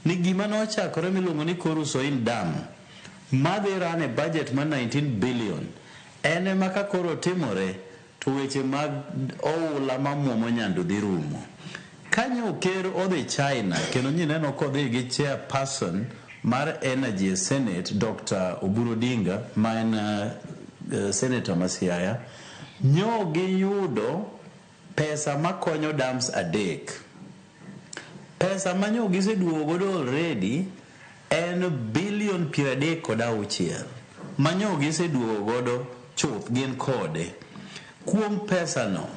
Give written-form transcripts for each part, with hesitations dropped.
ni gima nochakore miluongo ni Korusoin Dam madhi ran e budget ma 19 billion ene maka koro timore to weche mag oula mamuomo nyando dhi rumo. Kanyo ker odhi China kendo nyineno kodhi gi chairperson mar Energy Senate Dr. Oburu Odinga ma en senator Masiaya nyo gi yudo pesa makonyo dams adek. Pesa manyo giseduogo godo already en billion 36 manyo giseduogo godo chuth gin kode. Kuom pesa no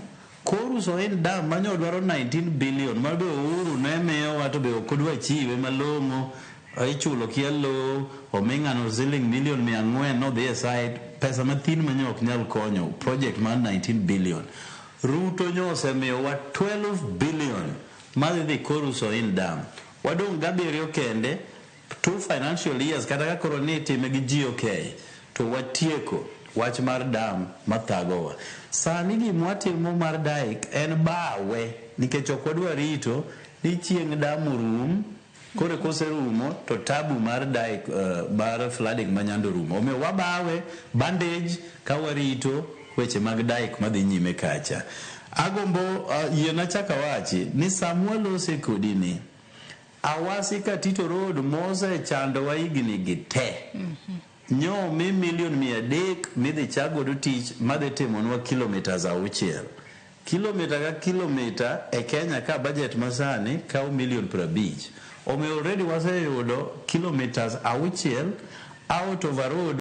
Korusoin Dam manyo dwaro 19 billion mabe Uhuru ne miyo wato be okodwa chiwe malongo ichulo kielo omengano shilling million 400 no the side pesa mathin manyo ok nyal konyo project mar 19 billion. Ruto nyo osemiyo wa 12 billion madhi Korusoin Dam. Wadong gabiriyo kende 2 financial years kata ka koro ni time gi GOK to watieko wach mar dam mathagowa. Sani gimwatimo mar daik en bawe nikech ok wadwa rito ni chieng' dam rum kore kose rumo to tabu mar daik mar flooding manyando rumo. Omiyo wabawe bandage ka warito weche mag daik madhi nyime kacha. Agombo yiena chaka wachi ni Samuel osekodi ni Awasi Katito road mose chando wa higni gi te. Nyo mi million 300 midhi chagodo tich madhi timonwa kilometers 6. Kilomita ka kilomita e Kenya ka budget masani kao million 50. Ome already waseyudo kilometers 6 out of a road